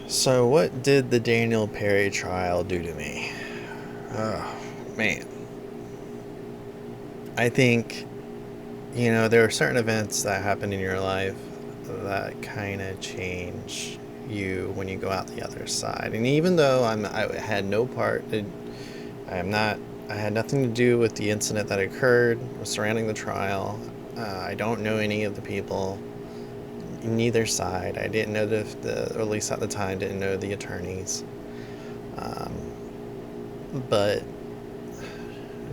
So, what did the Daniel Perry trial do to me? Oh, man. I think, there are certain events that happen in your life that kind of change you when you go out the other side. And even though I had no part, I am not, I had nothing to do with the incident that occurred surrounding the trial. I don't know any of the people, neither side. I didn't know or at least at the time, didn't know the attorneys. Um, but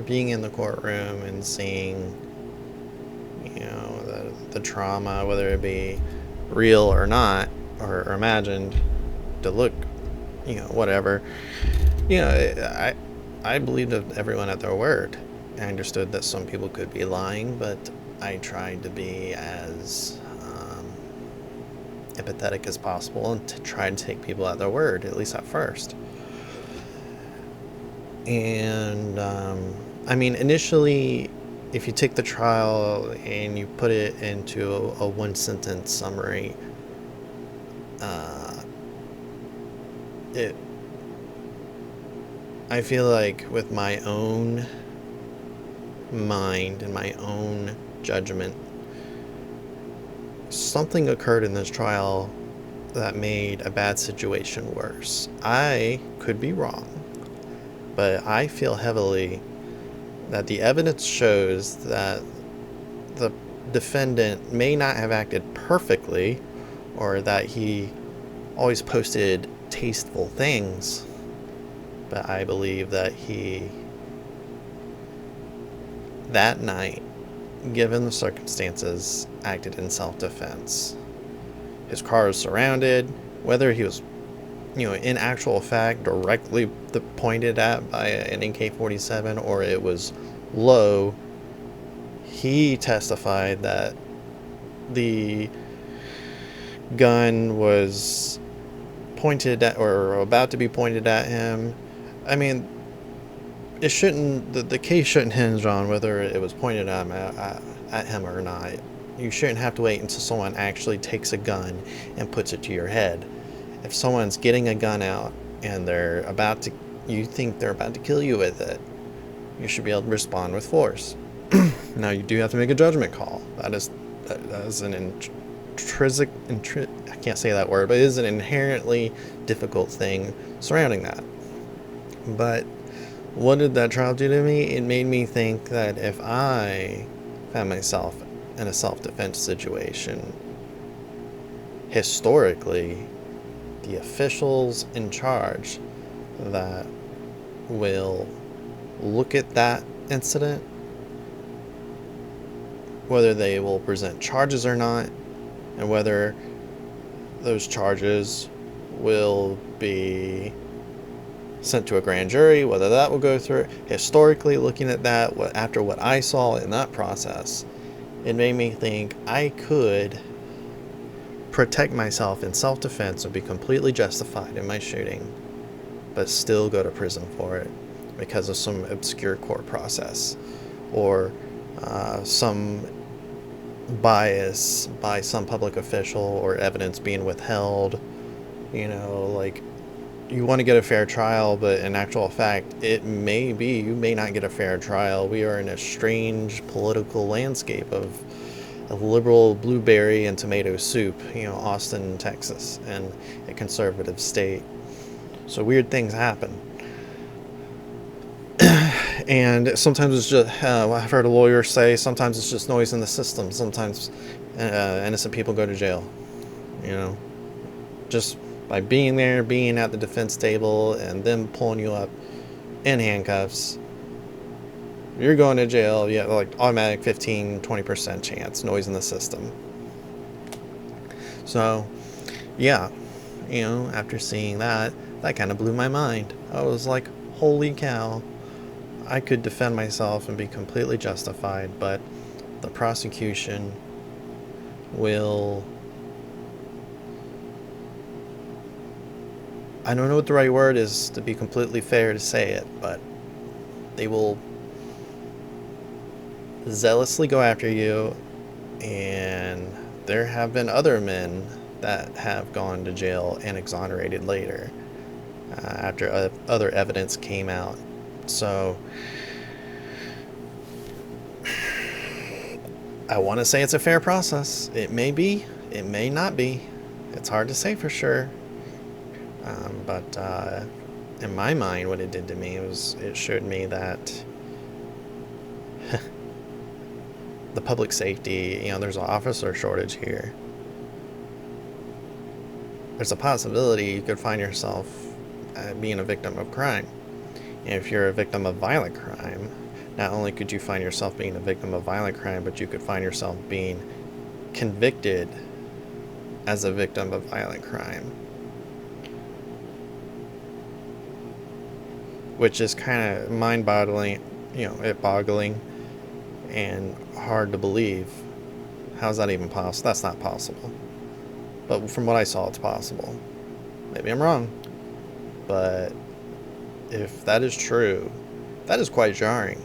being in the courtroom and seeing, the trauma, whether it be real or not, or imagined, to look, whatever, you know, I believed everyone at their word. I understood that some people could be lying, but I tried to be as empathetic as possible and to try to take people at their word, at least at first. And initially, if you take the trial and you put it into a one sentence summary, it I feel like with my own mind and my own judgment, something occurred in this trial that made a bad situation worse. I could be wrong, but I feel heavily that the evidence shows that the defendant may not have acted perfectly, or that he always posted tasteful things, but I believe that he, that night, given the circumstances, acted in self-defense. His car was surrounded, whether he was, in actual fact directly pointed at by an AK-47 or it was low, he testified that the gun was pointed at or about to be pointed at him. I mean, it shouldn't, the case shouldn't hinge on whether it was pointed at him or not. You shouldn't have to wait until someone actually takes a gun and puts it to your head. If someone's getting a gun out and you think they're about to kill you with it, you should be able to respond with force. Now, you do have to make a judgment call. That is an intrinsic, I can't say that word, but it is an inherently difficult thing surrounding that. But what did that trial do to me? It made me think that if I found myself in a self-defense situation, historically, the officials in charge that will look at that incident, whether they will present charges or not, and whether those charges will be sent to a grand jury, whether that will go through. Historically, looking at that, after what I saw in that process, it made me think I could protect myself in self-defense and be completely justified in my shooting, but still go to prison for it because of some obscure court process or some bias by some public official or evidence being withheld. Like, you want to get a fair trial, but in actual fact, it may be you may not get a fair trial. We are in a strange political landscape of a liberal blueberry and tomato soup, Austin, Texas, and a conservative state. So weird things happen. And sometimes it's just, I've heard a lawyer say, sometimes it's just noise in the system. Sometimes innocent people go to jail, just by being there, being at the defense table, and them pulling you up in handcuffs. You're going to jail. You have like automatic 15-20% chance, noise in the system. So, yeah, after seeing that kind of blew my mind. I was like, holy cow, I could defend myself and be completely justified, but the prosecution will, I don't know what the right word is to be completely fair to say it, but they will zealously go after you. And there have been other men that have gone to jail and exonerated later after other evidence came out. So I want to say it's a fair process. It may be, it may not be. It's hard to say for sure. But in my mind, what it did to me was it showed me that the public safety, there's an officer shortage here. There's a possibility you could find yourself being a victim of crime. And if you're a victim of violent crime, not only could you find yourself being a victim of violent crime, but you could find yourself being convicted as a victim of violent crime. Which is kind of mind-boggling, boggling and hard to believe. How's that even possible? That's not possible. But from what I saw, it's possible. Maybe I'm wrong. But if that is true, that is quite jarring.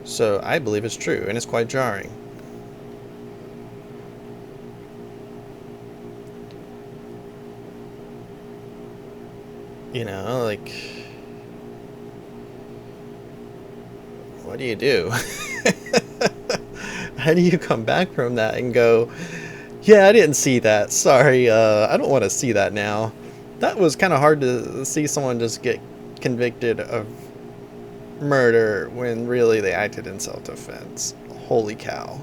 So I believe it's true, and it's quite jarring. Like, what do you do? How do you come back from that and go, yeah, I didn't see that. Sorry, I don't want to see that now. That was kind of hard to see someone just get convicted of murder when really they acted in self-defense. Holy cow.